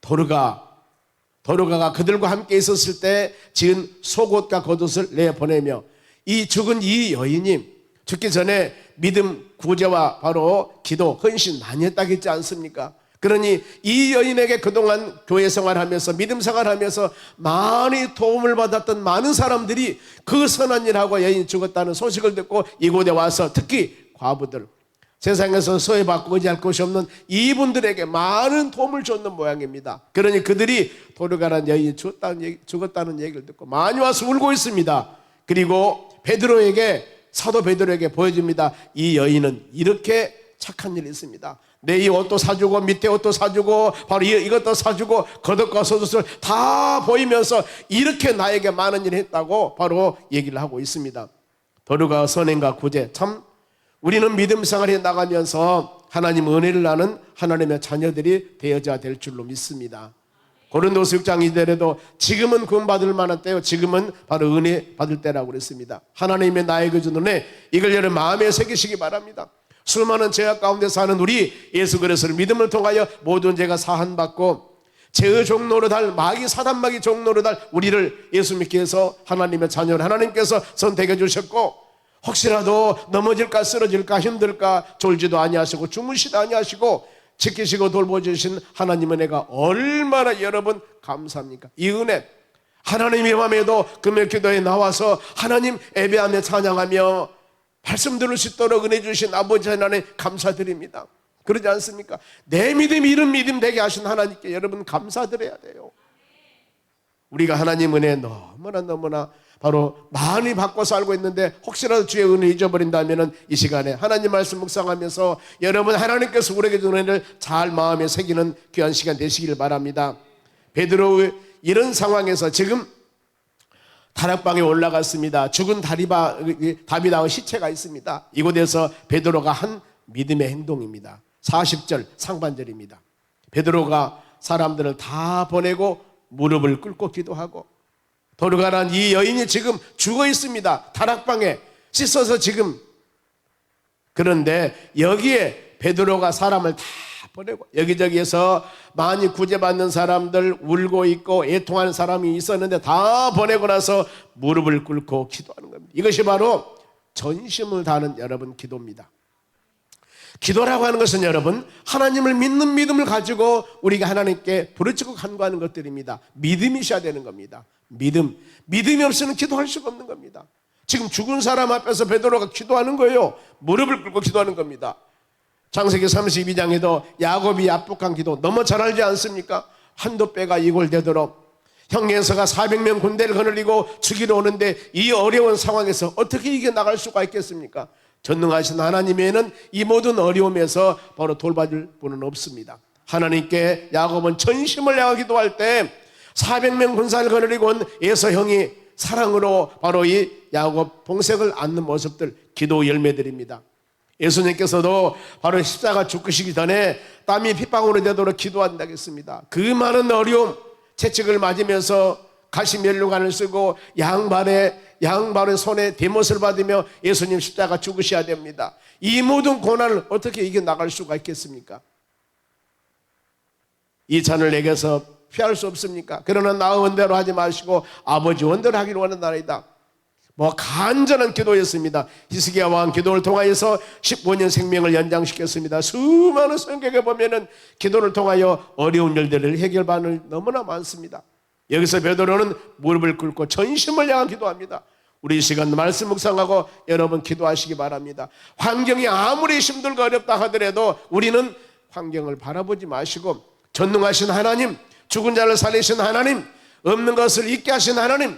Speaker 3: 도르가가 그들과 함께 있었을 때 지은 속옷과 겉옷을 내보내며, 이 죽은 이 여인이 죽기 전에 믿음 구제와 바로 기도 헌신 많이 했다고 했지 않습니까? 그러니 이 여인에게 그동안 교회 생활하면서 믿음 생활하면서 많이 도움을 받았던 많은 사람들이 그 선한 일하고 여인이 죽었다는 소식을 듣고 이곳에 와서 특히 과부들, 세상에서 소외받고 의지할 곳이 없는 이분들에게 많은 도움을 줬는 모양입니다. 그러니 그들이 도르가라는 여인이 죽었다는 얘기를 듣고 많이 와서 울고 있습니다. 그리고 사도 베드로에게 보여줍니다. 이 여인은 이렇게 착한 일이 있습니다. 내 이 옷도 사주고 밑에 옷도 사주고 바로 이것도 사주고 겉옷과 속옷을 다 보이면서 이렇게 나에게 많은 일을 했다고 바로 얘기를 하고 있습니다. 도르가 선행과 구제, 참 우리는 믿음 생활에 나가면서 하나님 은혜를 나는 하나님의 자녀들이 되어져야 될 줄로 믿습니다. 고린도서 6장 이대로도 지금은 구원받을 만한 때요, 지금은 바로 은혜 받을 때라고 그랬습니다. 하나님의 나에게 준 은혜, 이걸 여러분 마음에 새기시기 바랍니다. 수많은 죄악 가운데 사는 우리 예수 그리스도를 믿음을 통하여 모든 죄가 사함받고 죄의 종로로 달 마귀 사단마귀 종로로 달 우리를 예수 믿게 해서 하나님의 자녀를 하나님께서 선택해 주셨고, 혹시라도 넘어질까 쓰러질까 힘들까 졸지도 아니하시고 주무시도 아니하시고 지키시고 돌보주신 하나님의 은혜가 얼마나 여러분 감사합니까? 이 은혜, 하나님의 밤에도 금요 기도에 나와서 하나님 예배하며 찬양하며 말씀 들을 수 있도록 은혜 주신 아버지 하나님 감사드립니다. 그러지 않습니까? 내 믿음이 이런 믿음 되게 하신 하나님께 여러분 감사드려야 돼요. 우리가 하나님 은혜 너무나 바로 많이 받고 살고 있는데 혹시라도 주의 은혜 잊어버린다면 이 시간에 하나님 말씀 묵상하면서 여러분 하나님께서 우리에게 준 은혜를 잘 마음에 새기는 귀한 시간 되시길 바랍니다. 베드로의 이런 상황에서 지금 다락방에 올라갔습니다. 죽은 다비다의 시체가 있습니다. 이곳에서 베드로가 한 믿음의 행동입니다. 40절 상반절입니다. 베드로가 사람들을 다 보내고 무릎을 꿇고 기도하고, 도르가란 이 여인이 지금 죽어 있습니다. 다락방에 씻어서 지금. 그런데 여기에 베드로가 사람을 다 보내고 여기저기에서 많이 구제받는 사람들, 울고 있고 애통하는 사람이 있었는데 다 보내고 나서 무릎을 꿇고 기도하는 겁니다. 이것이 바로 전심을 다하는 여러분 기도입니다. 기도라고 하는 것은 여러분 하나님을 믿는 믿음을 가지고 우리가 하나님께 부르짖고 간구하는 것들입니다. 믿음이셔야 되는 겁니다. 믿음이 없이는 기도할 수가 없는 겁니다. 지금 죽은 사람 앞에서 베드로가 기도하는 거예요. 무릎을 꿇고 기도하는 겁니다. 창세기 32장에도 야곱이 압축한 기도 너무 잘 알지 않습니까? 한도 빼가 이골되도록 형제서가 400명 군대를 거느리고 죽이러 오는데 이 어려운 상황에서 어떻게 이겨나갈 수가 있겠습니까? 전능하신 하나님에는 이 모든 어려움에서 바로 돌봐줄 분은 없습니다. 하나님께 야곱은 전심을 다하여 기도할 때 400명 군사를 거느리고 온 에서 형이 사랑으로 바로 이 야곱 동생을 안는 모습들, 기도 열매들입니다. 예수님께서도 바로 십자가 죽으시기 전에 땀이 핏방울이 되도록 기도한다겠습니다. 그 많은 어려움, 채찍을 맞으면서 가시면류관을 쓰고 양발의 손에 대못을 받으며 예수님 십자가 죽으셔야 됩니다. 이 모든 고난을 어떻게 이겨나갈 수가 있겠습니까? 이 잔을 내게서 피할 수 없습니까? 그러나 나 원대로 하지 마시고 아버지 원대로 하기를 원한다이다. 간절한 기도였습니다. 히스기야 왕 기도를 통하여서 15년 생명을 연장시켰습니다. 수많은 성경에 보면은 기도를 통하여 어려운 일들을 해결받는 너무나 많습니다. 여기서 베드로는 무릎을 꿇고 전심을 향한 기도합니다. 우리 이 시간 말씀 묵상하고 여러분 기도하시기 바랍니다. 환경이 아무리 힘들고 어렵다 하더라도 우리는 환경을 바라보지 마시고 전능하신 하나님, 죽은 자를 살리신 하나님, 없는 것을 있게 하신 하나님,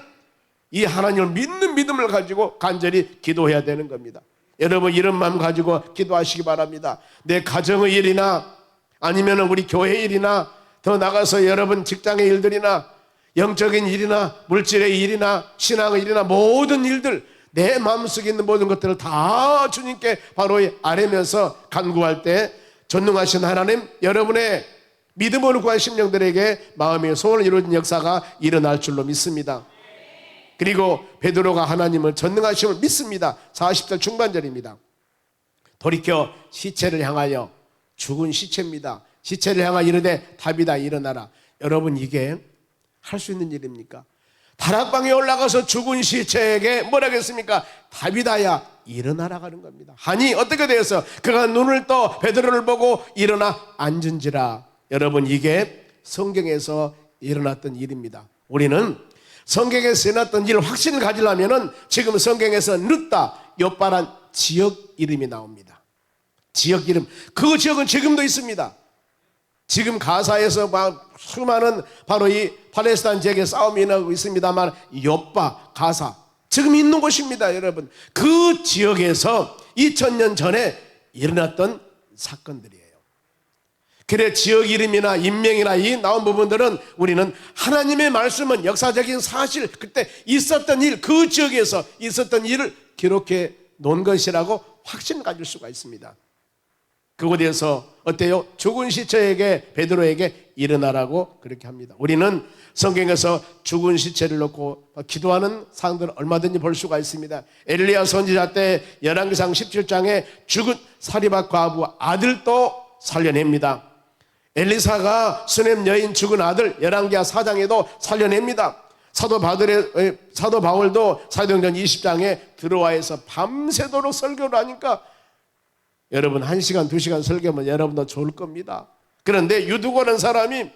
Speaker 3: 이 하나님을 믿는 믿음을 가지고 간절히 기도해야 되는 겁니다. 여러분 이런 마음 가지고 기도하시기 바랍니다. 내 가정의 일이나 아니면 우리 교회 일이나 더 나가서 여러분 직장의 일들이나 영적인 일이나 물질의 일이나 신앙의 일이나 모든 일들, 내 마음속에 있는 모든 것들을 다 주님께 바로 아뢰면서 간구할 때 전능하신 하나님, 여러분의 믿음으로 구한 심령들에게 마음의 소원을 이루어진 역사가 일어날 줄로 믿습니다. 그리고 베드로가 하나님을 전능하심을 믿습니다. 40절 중반절입니다. 돌이켜 시체를 향하여, 죽은 시체입니다. 시체를 향하여 이르되 다비다 일어나라. 여러분 이게 할 수 있는 일입니까? 다락방에 올라가서 죽은 시체에게 뭐라고 했습니까? 다비다야 일어나라 하는 겁니다. 하니 어떻게 되었어? 그가 눈을 떠 베드로를 보고 일어나 앉은지라. 여러분 이게 성경에서 일어났던 일입니다. 우리는 성경에서 일어났던 일 확신을 가지려면 지금 성경에서 늦다, 욥바란 지역 이름이 나옵니다. 지역 이름, 그 지역은 지금도 있습니다. 지금 가사에서 수많은 바로 이 팔레스타인 지역에 싸움이 일어나고 있습니다만 욥바, 가사 지금 있는 곳입니다. 여러분 그 지역에서 2000년 전에 일어났던 사건들이에요. 그래 지역 이름이나 인명이나 이 나온 부분들은 우리는 하나님의 말씀은 역사적인 사실, 그때 있었던 일, 그 지역에서 있었던 일을 기록해 놓은 것이라고 확신을 가질 수가 있습니다. 그곳에서 어때요? 죽은 시체에게, 베드로에게 일어나라고 그렇게 합니다. 우리는 성경에서 죽은 시체를 놓고 기도하는 사항들을 얼마든지 볼 수가 있습니다. 엘리야 선지자 때 열왕기상 17장에 죽은 사리밧 과부 아들도 살려냅니다. 엘리사가 수넴 여인 죽은 아들 열왕기하 4장에도 살려냅니다. 사도 바울도 사도행전 20장에 들어와서 밤새도록 설교를 하니까 여러분 1시간 2시간 설교하면 여러분도 좋을 겁니다. 그런데 유두고라는 사람이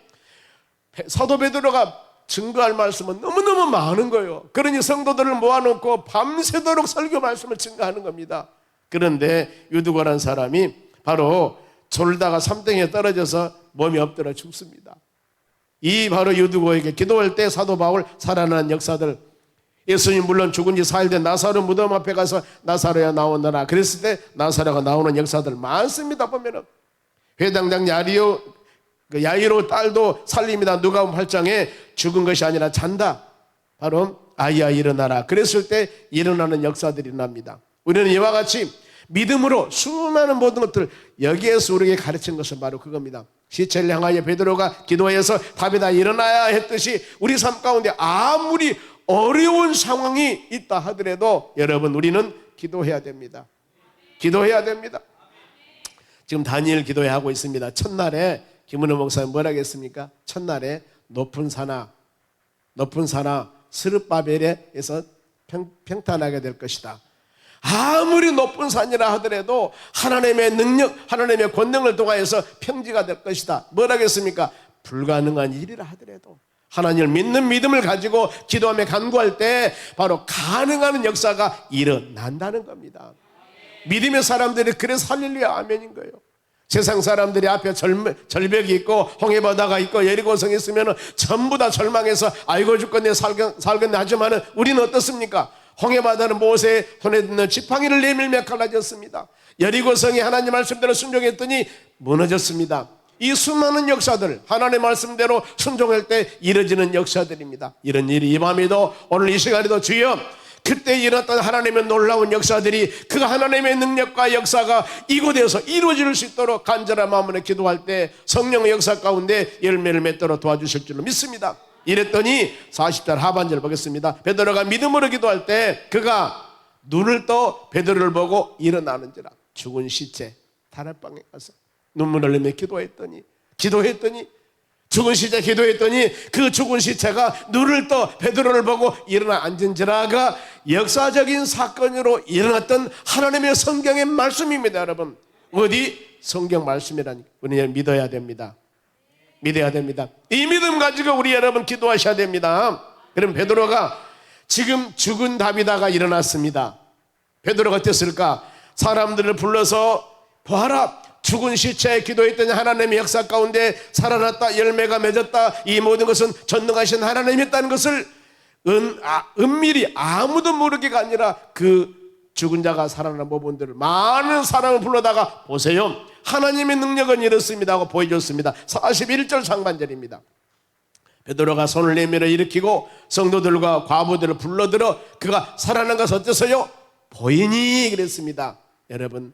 Speaker 3: 사도 베드로가 증거할 말씀은 너무너무 많은 거예요. 그러니 성도들을 모아놓고 밤새도록 설교 말씀을 증거하는 겁니다. 그런데 유두고라는 사람이 바로 졸다가 삼등에 떨어져서 몸이 엎드려 죽습니다. 이 바로 유두고에게 기도할 때 사도 바울 살아난 역사들, 예수님 물론 죽은 지 4일 된 나사로 무덤 앞에 가서 나사로야 나오너라 그랬을 때 나사로가 나오는 역사들 많습니다. 보면은 회당장 야이로 딸도 살립니다. 누가복음 8장에 죽은 것이 아니라 잔다, 바로 아이야 일어나라 그랬을 때 일어나는 역사들이 납니다. 우리는 이와 같이 믿음으로 수많은 모든 것들, 여기에서 우리에게 가르친 것은 바로 그겁니다. 시체를 향하여 베드로가 기도해서 다비다 일어나야 했듯이 우리 삶 가운데 아무리 어려운 상황이 있다 하더라도 여러분 우리는 기도해야 됩니다. 기도해야 됩니다. 지금 다니엘 기도회 하고 있습니다. 첫날에 김은호 목사님 뭐라고 했습니까? 첫날에 높은 산아 스룹바벨에서 평탄하게 될 것이다. 아무리 높은 산이라 하더라도 하나님의 능력, 하나님의 권능을 통하여서 평지가 될 것이다. 뭐라고 했습니까? 불가능한 일이라 하더라도 하나님을 믿는 믿음을 가지고 기도하며 간구할 때 바로 가능한 역사가 일어난다는 겁니다. 믿음의 사람들이 그래서 할렐루야 아멘인 거예요. 세상 사람들이 앞에 절벽이 있고 홍해바다가 있고 여리고성이 있으면 전부 다 절망해서 아이고 죽겠네 살겠네 하지만 우리는 어떻습니까? 홍해바다는 모세의 손에 있는 지팡이를 내밀며 갈라졌습니다. 여리고성이 하나님 말씀대로 순종했더니 무너졌습니다. 이 수많은 역사들 하나님의 말씀대로 순종할 때 이루어지는 역사들입니다. 이런 일이 이 밤에도 오늘 이 시간에도 주여 그때 일어났던 하나님의 놀라운 역사들이 그 하나님의 능력과 역사가 이곳에서 이루어질 수 있도록 간절한 마음으로 기도할 때 성령의 역사 가운데 열매를 맺도록 도와주실 줄로 믿습니다. 이랬더니 40절 하반절 보겠습니다. 베드로가 믿음으로 기도할 때 그가 눈을 떠 베드로를 보고 일어나는지라. 죽은 시체 다락방에 가서 눈물을 흘리며 기도했더니 죽은 시체 기도했더니 그 죽은 시체가 눈을 떠 베드로를 보고 일어나 앉은지라가 역사적인 사건으로 일어났던 하나님의 성경의 말씀입니다. 여러분 어디 성경 말씀이라니 우리는 믿어야 됩니다. 믿어야 됩니다. 이 믿음 가지고 우리 여러분 기도하셔야 됩니다. 그럼 베드로가 지금 죽은 다비다가 일어났습니다. 베드로가 어땠을까? 사람들을 불러서 보아라 죽은 시체에 기도했더니 하나님의 역사 가운데 살아났다 열매가 맺었다 이 모든 것은 전능하신 하나님이 있다는 것을 은밀히 아무도 모르게가 아니라 그 죽은 자가 살아난 부분들을 많은 사람을 불러다가 보세요 하나님의 능력은 이렇습니다 하고 보여줬습니다. 41절 상반절입니다. 베드로가 손을 내밀어 일으키고 성도들과 과부들을 불러들어 그가 살아난 것을 어째서요? 보이니 그랬습니다. 여러분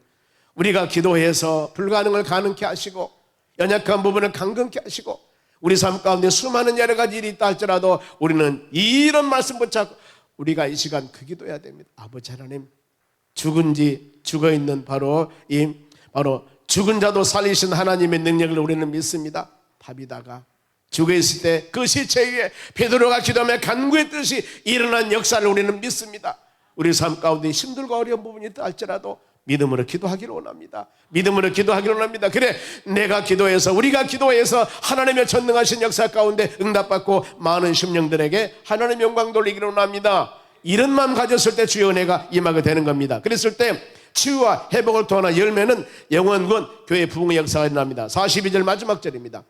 Speaker 3: 우리가 기도해서 불가능을 가능케 하시고 연약한 부분을 강건케 하시고 우리 삶 가운데 수많은 여러 가지 일이 있다 할지라도 우리는 이런 말씀 붙잡고 우리가 이 시간 그 기도해야 됩니다. 아버지 하나님 죽은지 죽어있는 바로 죽은 자도 살리신 하나님의 능력을 우리는 믿습니다. 다비다가 죽어있을 때 그 시체 위에 베드로가 기도하며 간구했듯이 일어난 역사를 우리는 믿습니다. 우리 삶 가운데 힘들고 어려운 부분이 있다 할지라도 믿음으로 기도하기를 원합니다. 믿음으로 기도하기를 원합니다. 그래 내가 기도해서 우리가 기도해서 하나님의 전능하신 역사 가운데 응답받고 많은 심령들에게 하나님의 영광 돌리기를 원합니다. 이런 마음 가졌을 때 주의 은혜가 임하게 되는 겁니다. 그랬을 때 치유와 회복을 통한 열매는 영원군 교회 부흥의 역사가 일어납니다. 42절 마지막 절입니다.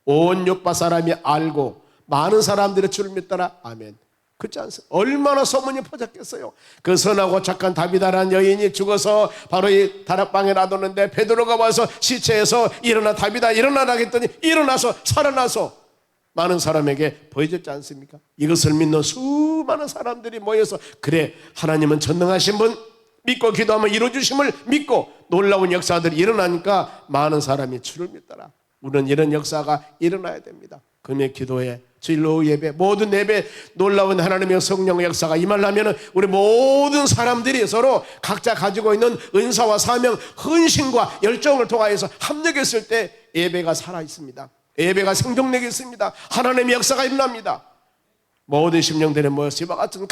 Speaker 3: 온 욕바 사람이 알고 많은 사람들이 주를 믿더라. 아멘. 그렇지 않습니까? 얼마나 소문이 퍼졌겠어요. 그 선하고 착한 다비다라는 여인이 죽어서 바로 이 다락방에 놔뒀는데 베드로가 와서 시체에서 일어나 다비다 일어나라 했더니 일어나서 살아나서 많은 사람에게 보여줬지 않습니까? 이것을 믿는 수많은 사람들이 모여서 그래 하나님은 전능하신 분 믿고 기도하면 이루어주심을 믿고 놀라운 역사들이 일어나니까 많은 사람이 주를 믿더라. 우리는 이런 역사가 일어나야 됩니다. 금요 기도에 주일 오후 예배 모든 예배 놀라운 하나님의 성령의 역사가 임하려면 우리 모든 사람들이 서로 각자 가지고 있는 은사와 사명 헌신과 열정을 통하여서 합력했을 때 예배가 살아있습니다. 예배가 생동력이 있습니다. 하나님의 역사가 일어납니다. 모든 심령들의 모여서 이와 같은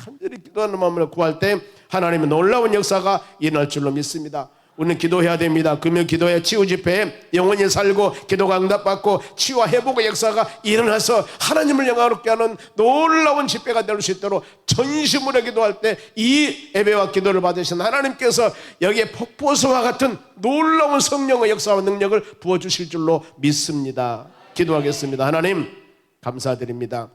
Speaker 3: 간절히 기도하는 마음으로 구할 때 하나님의 놀라운 역사가 일어날 줄로 믿습니다. 우리는 기도해야 됩니다. 금요 기도회 치유 집회에 영원히 살고 기도가 응답받고 치유와 회복의 역사가 일어나서 하나님을 영광롭게 하는 놀라운 집회가 될 수 있도록 전심으로 기도할 때 이 예배와 기도를 받으신 하나님께서 여기에 폭포수와 같은 놀라운 성령의 역사와 능력을 부어주실 줄로 믿습니다. 기도하겠습니다. 하나님 감사드립니다.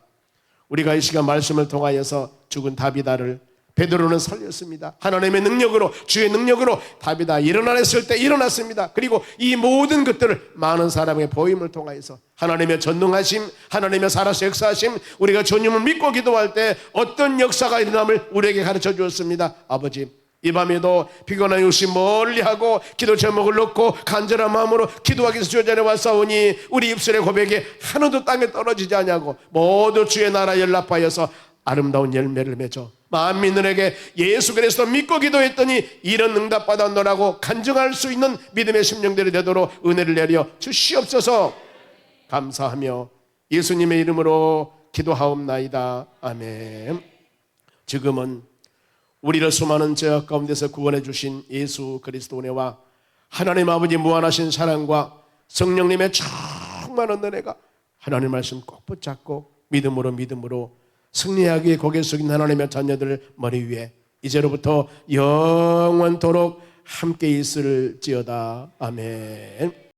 Speaker 3: 우리가 이 시간 말씀을 통하여서 죽은 다비다를 베드로는 살렸습니다. 하나님의 능력으로 주의 능력으로 다비다 일어났을 때 일어났습니다. 그리고 이 모든 것들을 많은 사람의 보임을 통하여서 하나님의 전능하심 하나님의 살아서 역사하심 우리가 주님을 믿고 기도할 때 어떤 역사가 일어남을 우리에게 가르쳐 주었습니다. 아버지 이 밤에도 피곤한 육신 멀리하고 기도 제목을 놓고 간절한 마음으로 기도하기 위해서 주의 자리에 왔사오니 우리 입술의 고백이 하나도 땅에 떨어지지 않냐고 모두 주의 나라 연락하여서 아름다운 열매를 맺어 만민들에게 예수 그리스도 믿고 기도했더니 이런 응답받았노라고 간증할 수 있는 믿음의 심령들이 되도록 은혜를 내려 주시옵소서. 감사하며 예수님의 이름으로 기도하옵나이다. 아멘. 지금은 우리를 수많은 죄악 가운데서 구원해 주신 예수 그리스도 은혜와 하나님 아버지 무한하신 사랑과 성령님의 충만한 은혜가 하나님 말씀 꼭 붙잡고 믿음으로 승리하기에 고개 숙인 하나님의 자녀들 머리 위에 이제로부터 영원토록 함께 있을지어다. 아멘.